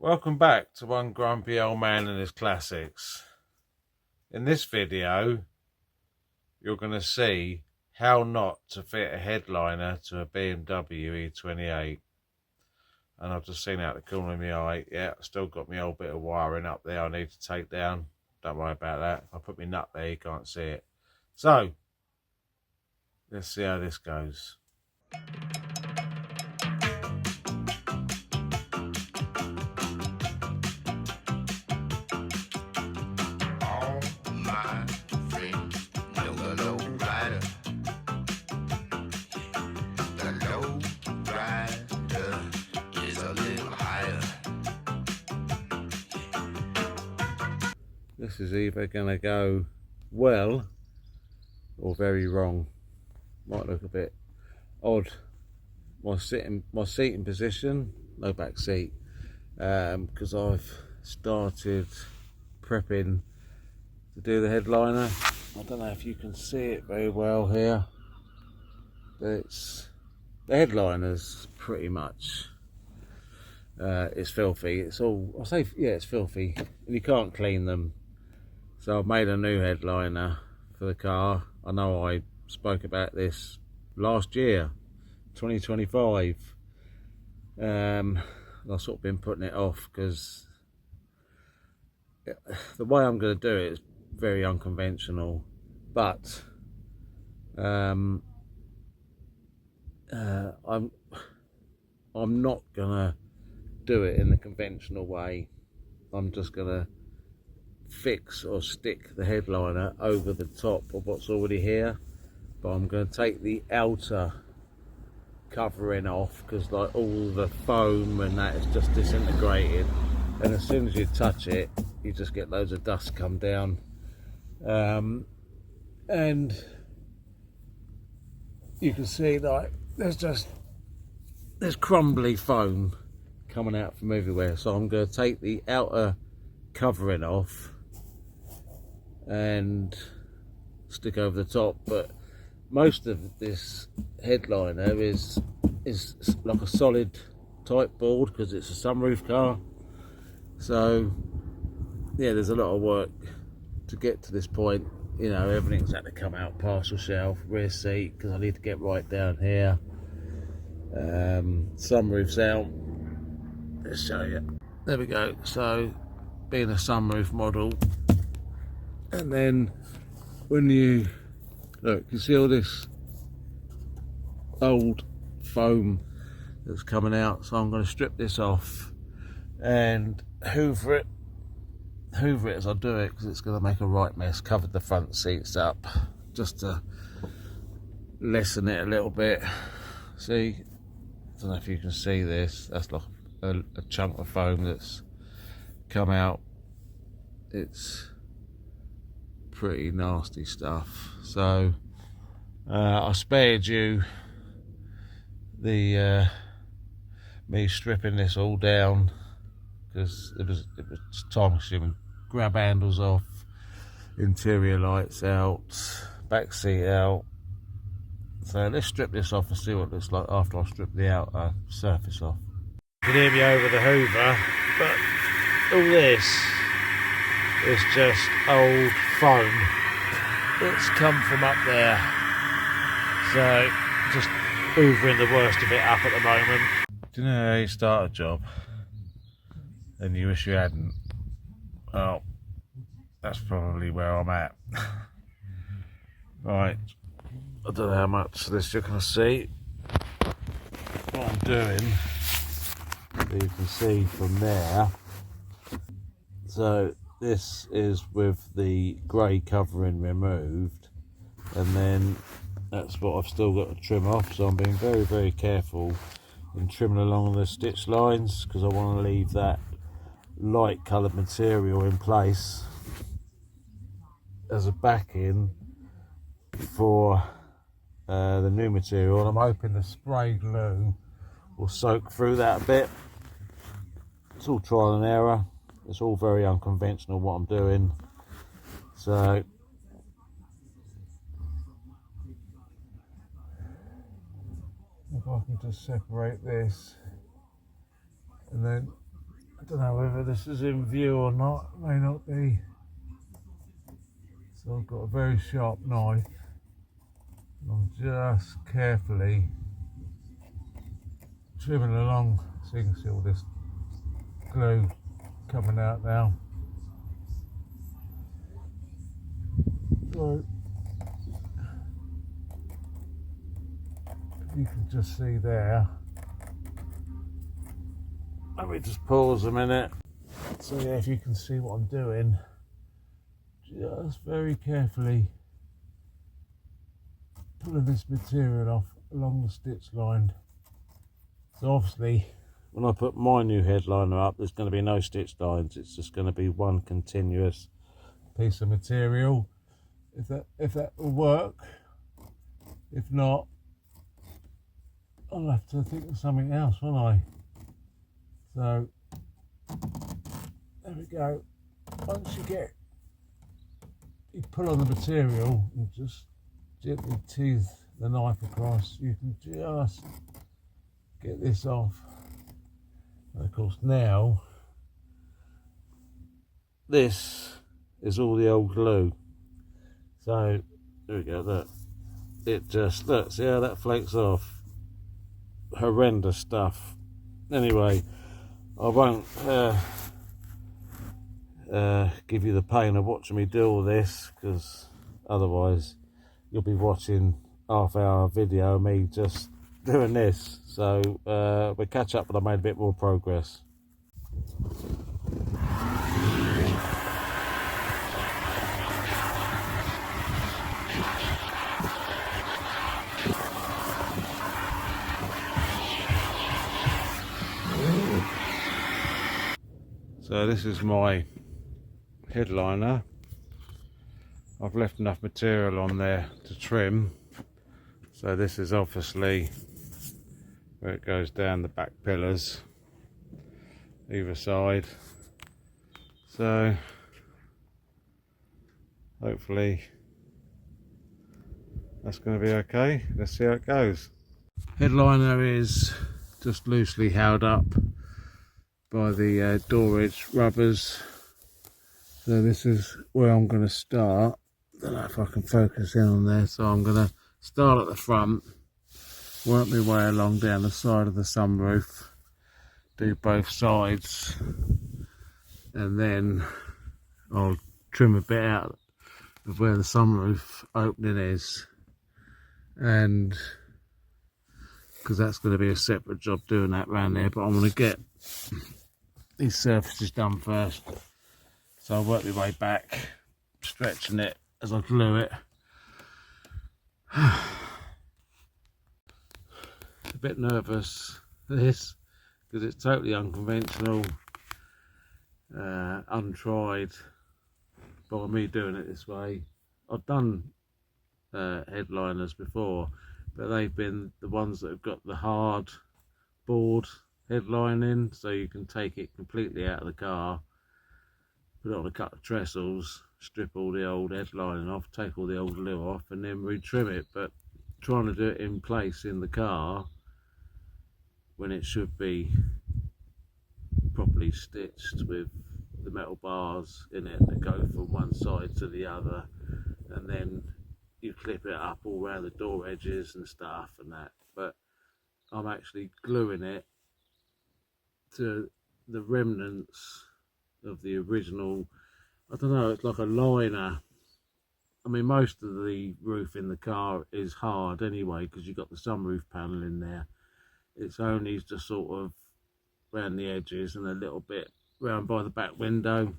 Welcome back to One Grumpy Old Man and His Classics. In this video, you're going to see how not to fit a headliner to a BMW e28. And I've just seen out the corner of my eye, yeah, I've still got my old bit of wiring up there I need to take down. Don't worry about that. If I put my nut there, you can't see it. So, let's see how this goes. This is either going to go well or very wrong. Might look a bit odd. My seating position, no back seat, because I've started prepping to do the headliner. I don't know if you can see it very well here, but the headliner's pretty much it's filthy. It's filthy, and you can't clean them. So I've made a new headliner for the car. I know I spoke about this last year, 2025. I've sort of been putting it off because the way I'm going to do it is very unconventional. But I'm not gonna do it in the conventional way. I'm just gonna fix or stick the headliner over the top of what's already here, but I'm going to take the outer covering off because like all the foam and that is just disintegrated, and as soon as you touch it you just get loads of dust come down, and you can see like there's crumbly foam coming out from everywhere. So I'm going to take the outer covering off and stick over the top, but most of this headliner is like a solid type board because it's a sunroof car. So yeah, there's a lot of work to get to this point. You know, everything's had to come out, parcel shelf, rear seat, because I need to get right down here. Sunroof's out. Let's show you. There we go. So being a sunroof model, and then when you look, you see all this old foam that's coming out. So I'm going to strip this off and hoover it as I do it, because it's going to make a right mess. Covered the front seats up just to lessen it a little bit. See, I don't know if you can see this. That's like a chunk of foam that's come out. It's pretty nasty stuff. So I spared you the me stripping this all down because it was time consuming. Grab handles off, interior lights out, back seat out. So let's strip this off and see what it looks like after I strip the outer surface off. You can hear me over the hoover, but all this is just old foam that's come from up there. So just hoovering the worst of it up at the moment. Do you know how you start a job and you wish you hadn't? Well, that's probably where I'm at. Right, I don't know how much of this you're going to see. What I'm doing, you can see from there. So this is with the grey covering removed, and then that's what I've still got to trim off. So I'm being very, very careful in trimming along the stitch lines because I want to leave that light coloured material in place as a backing for the new material. And I'm hoping the spray glue will soak through that a bit. It's all trial and error. It's all very unconventional what I'm doing. So if I can just separate this and then I don't know whether this is in view or not, it may not be. So I've got a very sharp knife. I'm just carefully trimming along, so you can see all this glue coming out now. So you can just see there. Let me just pause a minute. So yeah, if you can see what I'm doing, just very carefully pulling this material off along the stitch line. So obviously, when I put my new headliner up, there's going to be no stitch lines. It's just going to be one continuous piece of material. If that will work. If not, I'll have to think of something else, won't I? So there we go. Once you pull on the material and just gently tease the knife across, you can just get this off. And of course now, this is all the old glue. So there we go, look. It just, look, see how that flakes off? Horrendous stuff. Anyway, I won't give you the pain of watching me do all this, because otherwise you'll be watching half-hour video of me just doing this. So we'll catch up when I made a bit more progress. So this is my headliner. I've left enough material on there to trim. So this is obviously where it goes down the back pillars either side. So hopefully that's going to be okay. Let's see how it goes. Headliner is just loosely held up by the door edge rubbers. So this is where I'm going to start. I don't know if I can focus in on there. So I'm going to start at the front, work my way along down the side of the sunroof, do both sides, and then I'll trim a bit out of where the sunroof opening is, and because that's going to be a separate job doing that round there, but I'm going to get these surfaces done first. So I'll work my way back, stretching it as I glue it. A bit nervous for this because it's totally unconventional, untried by me doing it this way. I've done headliners before, but they've been the ones that have got the hard board headlining, so you can take it completely out of the car, put it on a couple of trestles, strip all the old headlining off, take all the old glue off, and then retrim it. But trying to do it in place in the car when it should be properly stitched with the metal bars in it that go from one side to the other, and then you clip it up all around the door edges and stuff and that. But I'm actually gluing it to the remnants of the original, I don't know, it's like a liner. I mean, most of the roof in the car is hard anyway, because you've got the sunroof panel in there. It's only just sort of around the edges and a little bit round by the back window,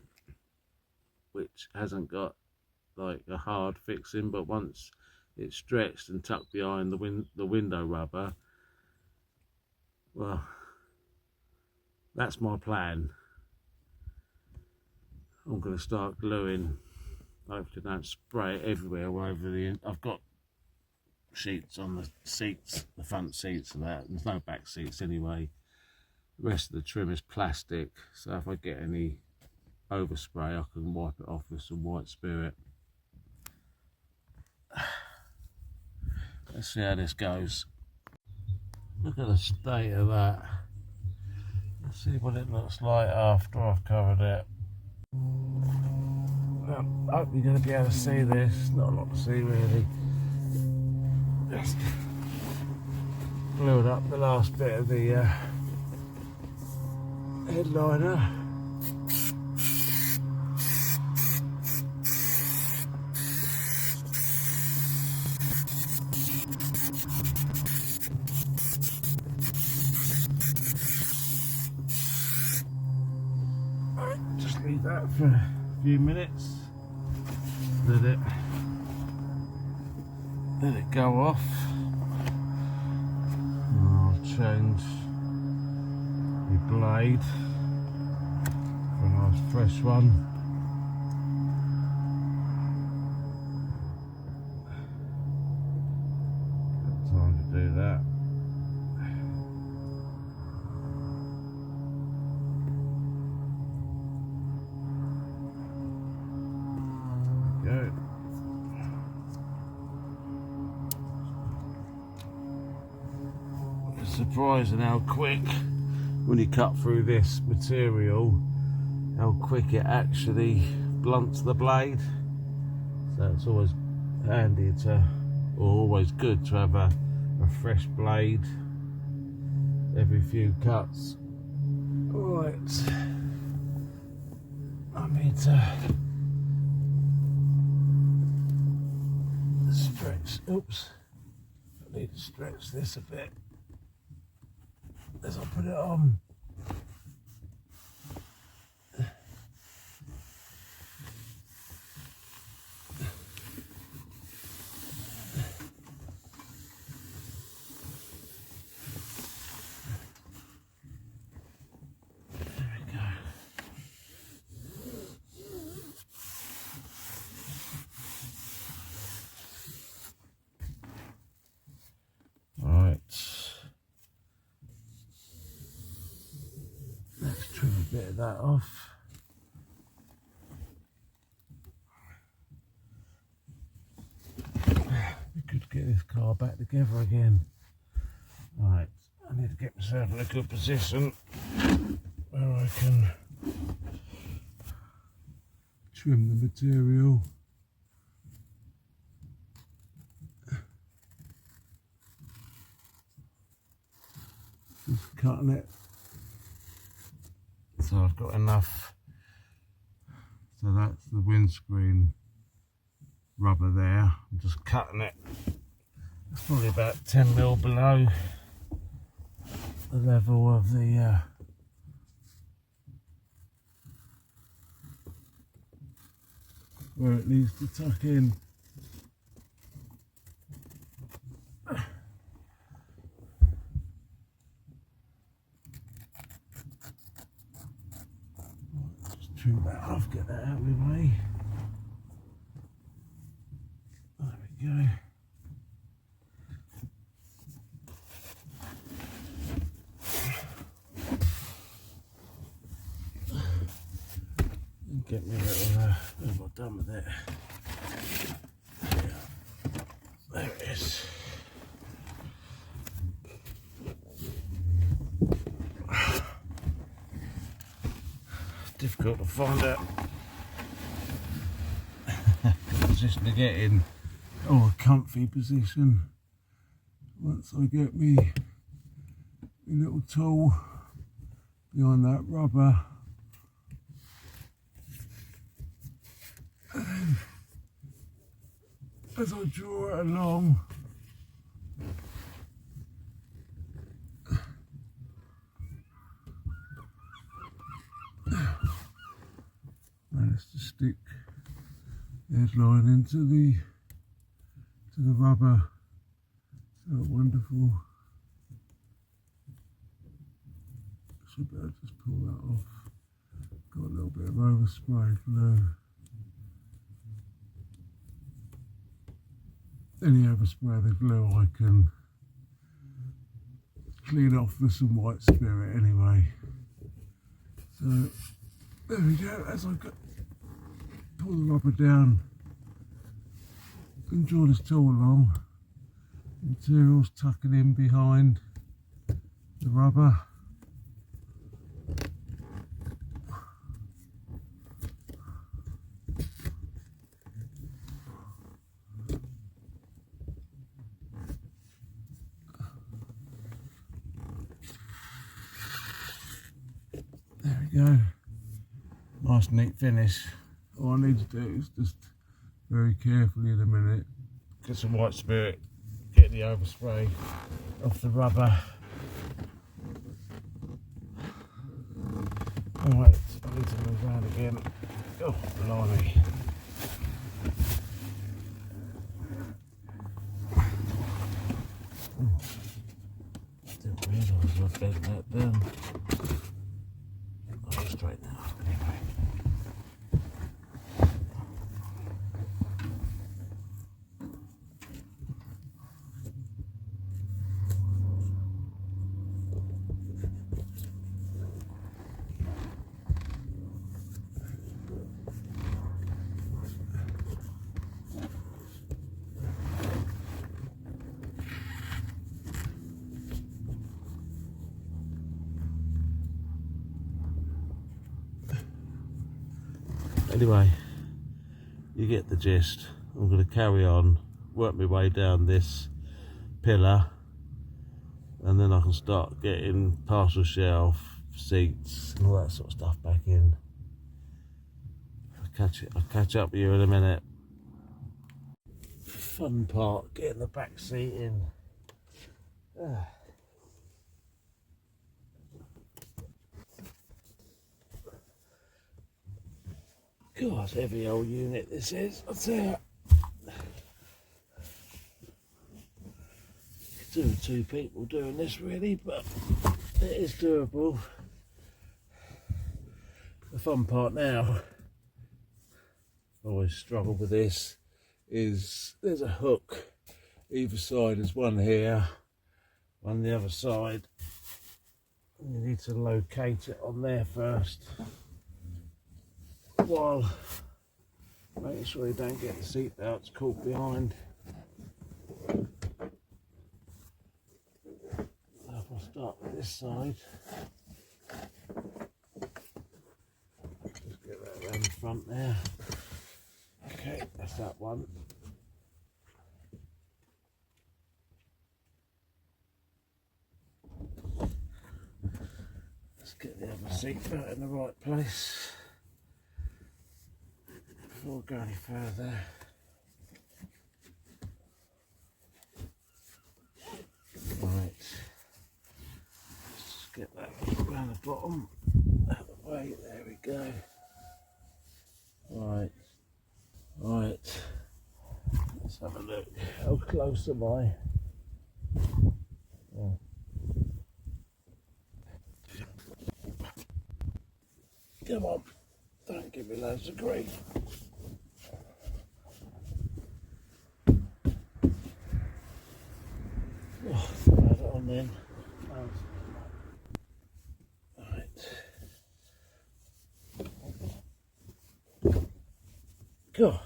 which hasn't got like a hard fixing, but once it's stretched and tucked behind the window rubber, well, that's my plan. I'm going to start gluing. Hopefully don't spray it everywhere all over the. I've got sheets on the seats, the front seats and that. There's no back seats anyway. The rest of the trim is plastic, so if I get any overspray I can wipe it off with some white spirit. Let's see how this goes. Look at the state of that. Let's see what it looks like after I've covered it. I hope you're going to be able to see this. Not a lot to see really. Just glued up the last bit of the headliner. Just leave that for a few minutes. Let it go off. I'll change the blade for a nice fresh one. Got time to do that. There we go. It's surprising how quick, when you cut through this material, how quick it actually blunts the blade. So it's always handy to, or always good to have a fresh blade every few cuts. Right, I need to stretch, oops, I need to stretch this a bit as I put it on. Let's trim a bit of that off. We could get this car back together again. Right, I need to get myself in a good position where I can trim the material. Just cutting it. So I've got enough. So that's the windscreen rubber there. I'm just cutting it. It's probably about 10mm below the level of the where it needs to tuck in. Trim that off, get that out of the way. There we go. And get me a little, what have I done with it? Yeah. There it is. Difficult to find out the position to get in, or a comfy position. Once I get me little tool behind that rubber, and as I draw it along, manage to stick the headline into the rubber. So wonderful. Should be able to just pull that off. Got a little bit of overspray glue. Any overspray the glue I can clean off with some white spirit anyway. So there we go. As I pull the rubber down and draw this tool along, material's tucking in behind the rubber. you go. Nice neat finish. All I need to do is just very carefully in a minute get some white spirit, get the overspray off the rubber. Alright, I need to move around again. Oh, blimey. Didn't realise I bent that down. I'll straighten that up anyway. Anyway, you get the gist. I'm going to carry on, work my way down this pillar, and then I can start getting parcel shelf, seats and all that sort of stuff back in. I'll catch up with you in a minute. Fun part, getting the back seat in. God, heavy old unit this is, I'll tell you. Two people doing this really, but it is doable. The fun part now, I always struggle with this, is there's a hook either side. There's one here, one on the other side. You need to locate it on there first, while making sure you don't get the seat belts caught behind. So if I start with this side, just get that around the front there. Okay, that's that one. Let's get the other seat belt in the right place before we go any further. Right, let's just get that around the bottom, out of the way, there we go. Right, let's have a look. How close am I? Oh. Come on, don't give me loads of grief. Oh, throw that on then. Right. God,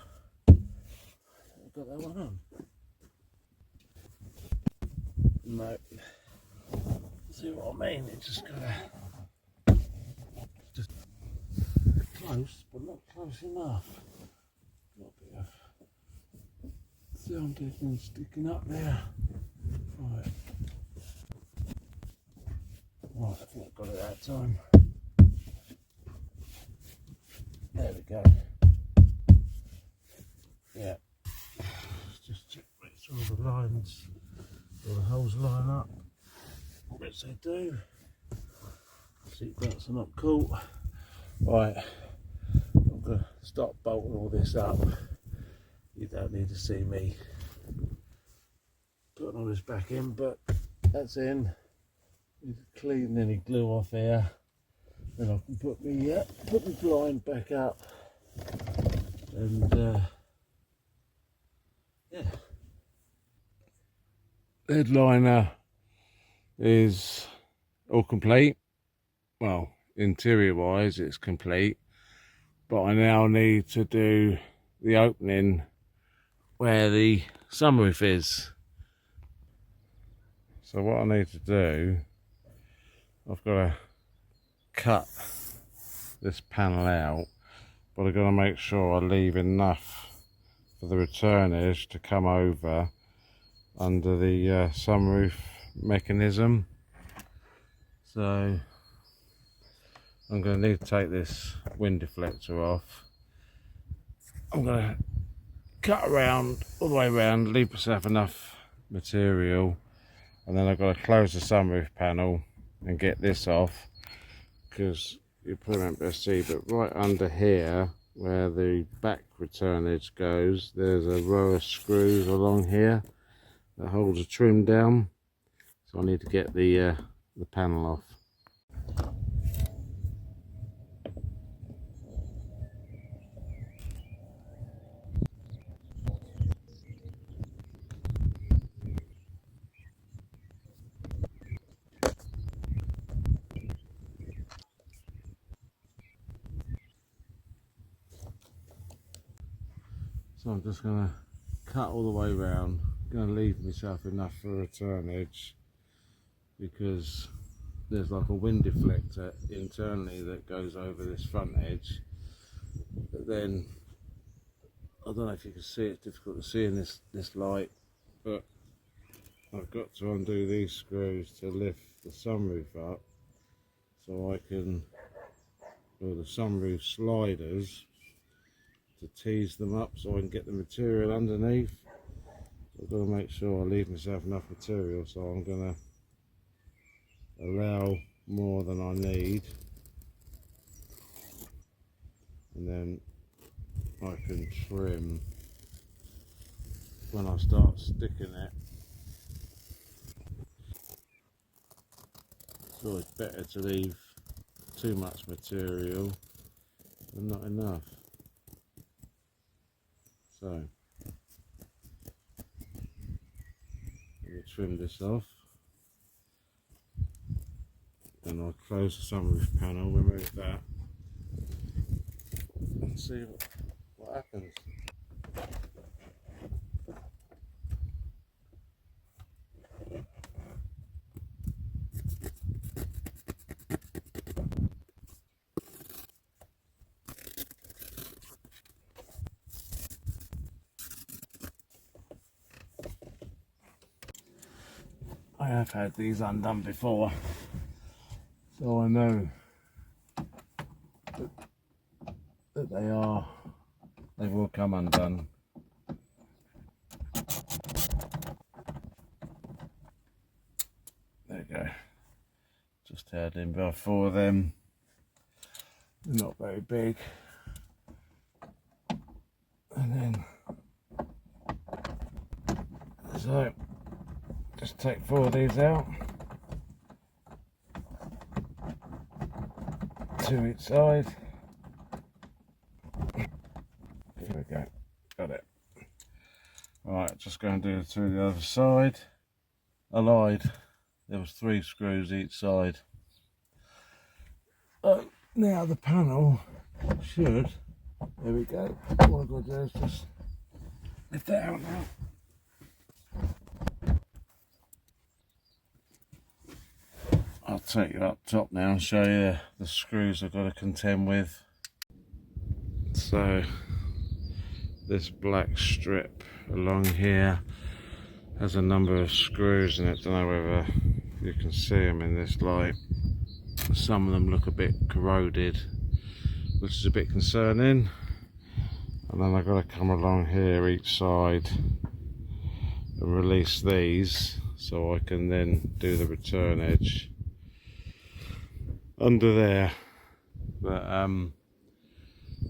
I've got that one on. No. See what I mean? It just gotta just close, but not close enough. Got a bit of sound sticking up there. Right. Right, I think I've got it that time. There we go. Yeah. Just check, make sure all the lines, all the holes line up, which they do. Seat belts are not caught. Right, I'm going to stop bolting all this up. You don't need to see me putting all this back in, but that's in. Need to clean any glue off here. Then I can put my blind back up. And yeah. Headliner is all complete. Well, interior wise it's complete, but I now need to do the opening where the sunroof is. So what I need to do, I've got to cut this panel out, but I've got to make sure I leave enough for the return edge to come over under the sunroof mechanism. So I'm going to need to take this wind deflector off. I'm going to cut around, all the way around, leave myself enough material, and then I've got to close the sunroof panel and get this off, because you probably won't be able to see, but right under here where the back return edge goes, there's a row of screws along here that holds the trim down, so I need to get the panel off. So I'm just going to cut all the way around. I'm going to leave myself enough for a return edge, because there's like a wind deflector internally that goes over this front edge. But then, I don't know if you can see, it's difficult to see in this light, but I've got to undo these screws to lift the sunroof up, so I can, or the sunroof sliders, to tease them up so I can get the material underneath. So I've got to make sure I leave myself enough material, so I'm going to allow more than I need, and then I can trim when I start sticking it. So it's better to leave too much material than not enough. So let me trim this off, then I'll close the sunroof panel, remove that, and see what happens. I have had these undone before, so I know that they will come undone. There you go. Just had in about 4 of them. They're not very big. And then, so just take 4 of these out, 2 each side. There we go, got it. Right, just going to do it to the other side. I lied, there was 3 screws each side. Now the panel should, there we go. What I've got to do is just lift that out now. I'll take you up top now and show you the screws I've got to contend with. So this black strip along here has a number of screws in it. Don't know whether you can see them in this light. Some of them look a bit corroded, which is a bit concerning. And then I've got to come along here each side and release these, so I can then do the return edge under there. But I'm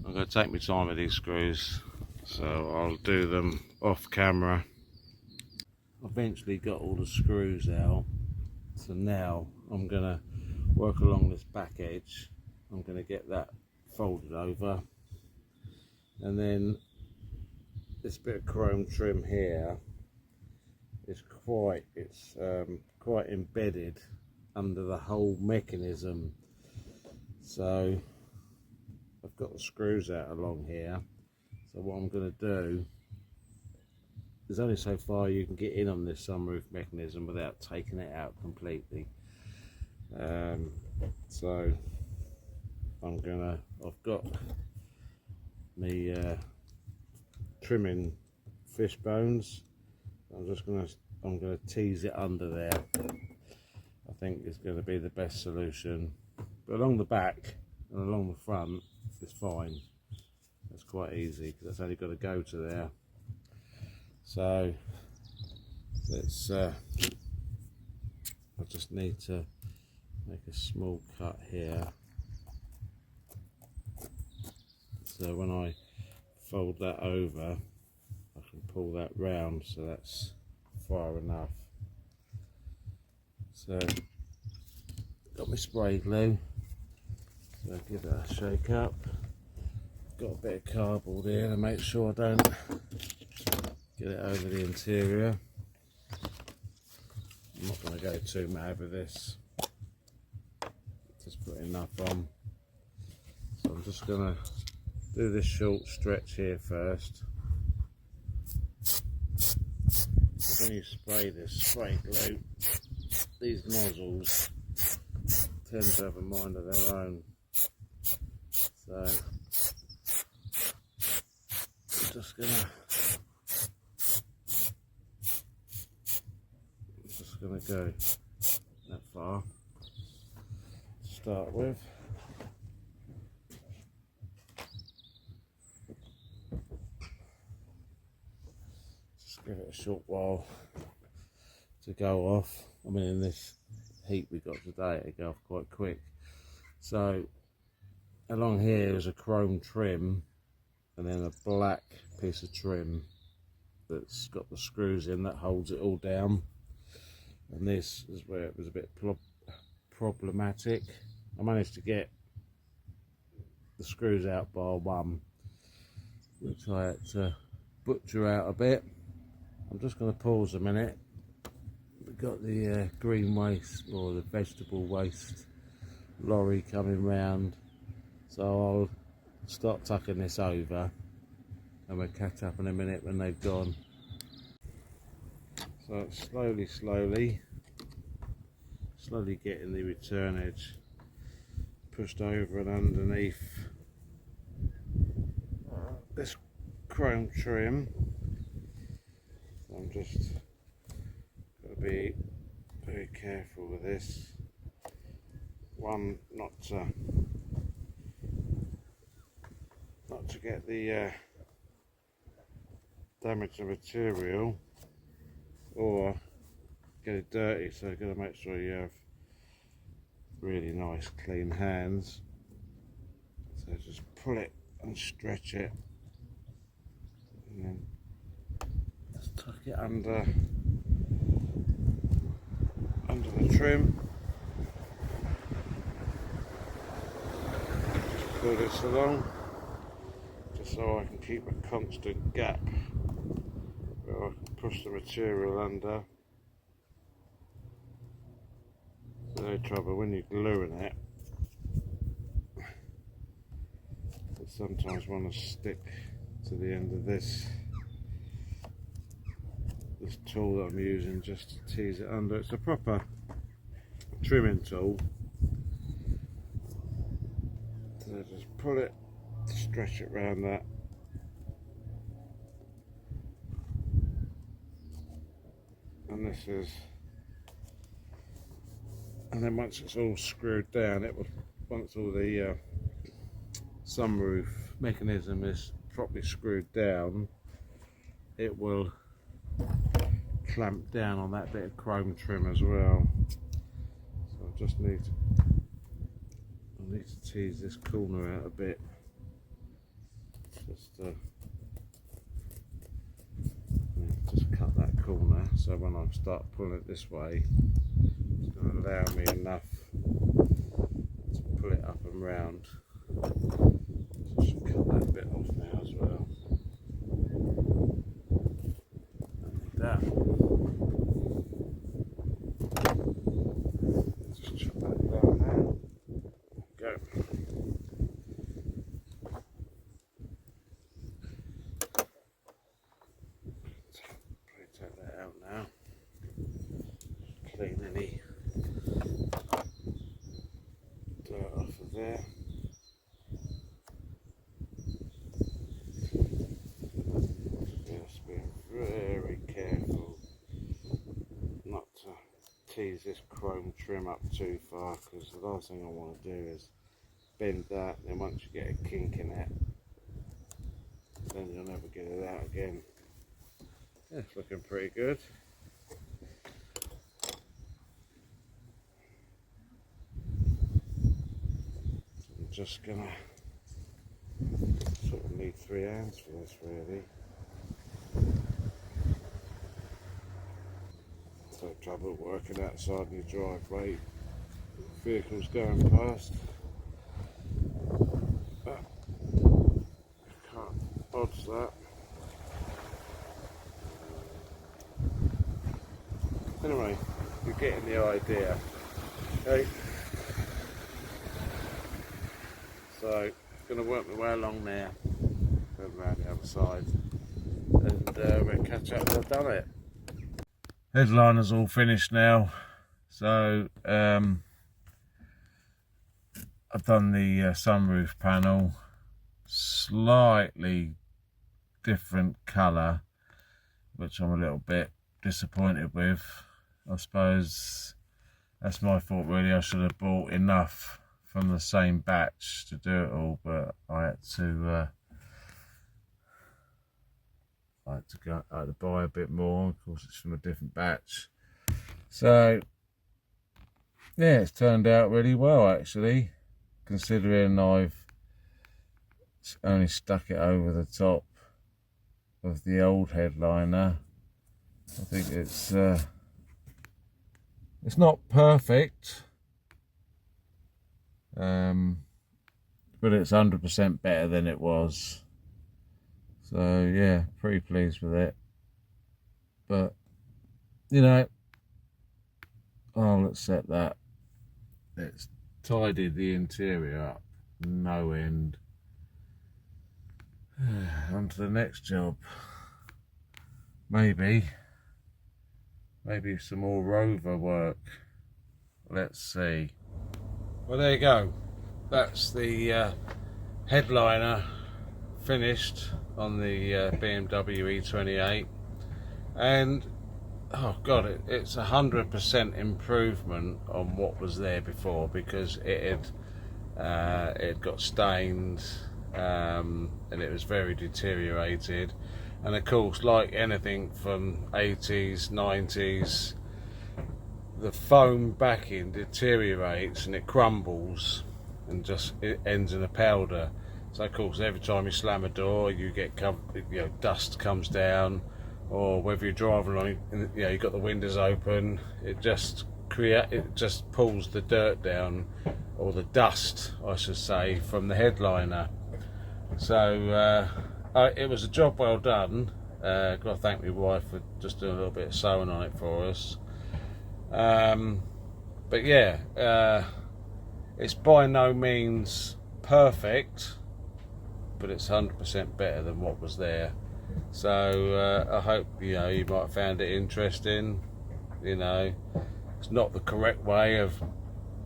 going to take my time with these screws, so I'll do them off camera. Eventually got all the screws out, so now I'm going to work along this back edge. I'm going to get that folded over, and then this bit of chrome trim here is quite embedded under the whole mechanism. So I've got the screws out along here, so what I'm going to do, there's only so far you can get in on this sunroof mechanism without taking it out completely. So I've got me trimming fish bones. I'm gonna tease it under there. I think it's going to be the best solution. But along the back, and along the front it's fine. That's quite easy because it's only got to go to there. So let's I just need to make a small cut here, so when I fold that over I can pull that round, so that's far enough. So got my spray glue, so give that a shake up. Got a bit of cardboard here to make sure I don't get it over the interior. I'm not going to go too mad with this, just put enough on. So I'm just going to do this short stretch here first. So when you spray this spray glue, these nozzles tend to have a mind of their own. So I'm just gonna go that far to start with. Just give it a short while to go off. I mean, in this heat we got today, it'll go off quite quick. So along here is a chrome trim and then a black piece of trim that's got the screws in that holds it all down. And this is where it was a bit problematic. I managed to get the screws out by one, which I had to butcher out a bit. I'm just going to pause a minute. We've got the green waste, or the vegetable waste lorry coming round, so I'll start tucking this over and we'll catch up in a minute when they've gone. So slowly getting the return edge pushed over and underneath this chrome trim. So I'm just got to be very careful with this. One, not to get the damage the material or get it dirty, so you've got to make sure you have really nice clean hands. So just pull it and stretch it and then just tuck it under the trim. Just pull this along just so I can keep a constant gap where I can push the material under. No trouble when you're gluing it, you sometimes want to stick to the end of this tool that I'm using just to tease it under. It's a proper trimming tool, so just pull it, stretch it around that, and this is, and then once it's all screwed down, it will, once all the sunroof mechanism is properly screwed down, it will clamp down on that bit of chrome trim as well. So I just need to tease this corner out a bit, just cut that corner, so when I start pulling it this way, it's going to allow me enough to pull it up and round. So I should cut that bit off now as well. Like that. Just chop that down now. Go. Take that out now. Clean any dirt off of there. Just being very careful not to tease this chrome trim up too far, because the last thing I want to do is bend that, and then once you get a kink in it, then you'll never get it out again. Yeah, it's looking pretty good. I'm just gonna sort of need 3 hands for this really. So trouble working outside in your driveway, vehicles going past. But I can't dodge that. Anyway, you're getting the idea. Okay. So I'm going to work my way along there, go around the other side, and we'll catch up when I've done it. Headliner's all finished now, so I've done the sunroof panel, slightly different colour, which I'm a little bit disappointed with. I suppose that's my fault really. I should have bought enough from the same batch to do it all, but I had to buy a bit more. Of course, it's from a different batch. So yeah, it's turned out really well actually, considering I've only stuck it over the top of the old headliner. I think it's not perfect, but it's 100% better than it was. So yeah, pretty pleased with it. But you know, I'll accept that. It's tidied the interior up no end. On to the next job. Maybe some more rover work. Let's see. Well, there you go. That's the headliner finished on the BMW e28, and oh god, it's 100% improvement on what was there before, because it got stained and it was very deteriorated. And of course, like anything from 80s, 90s, the foam backing deteriorates and it crumbles and just it ends in a powder. So of course, every time you slam a door, you get dust comes down, or whether you're driving along, you've got the windows open, it just pulls the dirt down, or the dust, I should say, from the headliner. So it was a job well done. Got to thank my wife for just doing a little bit of sewing on it for us. But yeah, it's by no means perfect, but it's 100% better than what was there. So I hope you might have found it interesting. It's not the correct way of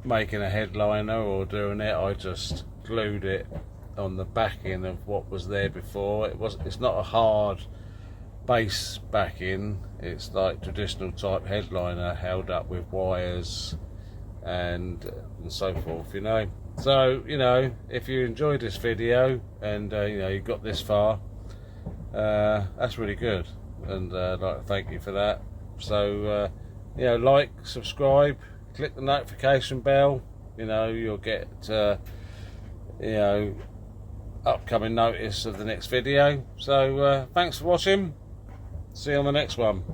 making a headliner or doing it. I just glued it on the backing of what was there before. It's not a hard base backing. It's like traditional type headliner held up with wires and so forth. So if you enjoyed this video and you got this far, that's really good, and I'd like to thank you for that. So like, subscribe, click the notification bell. You'll get upcoming notice of the next video. So thanks for watching. See you on the next one.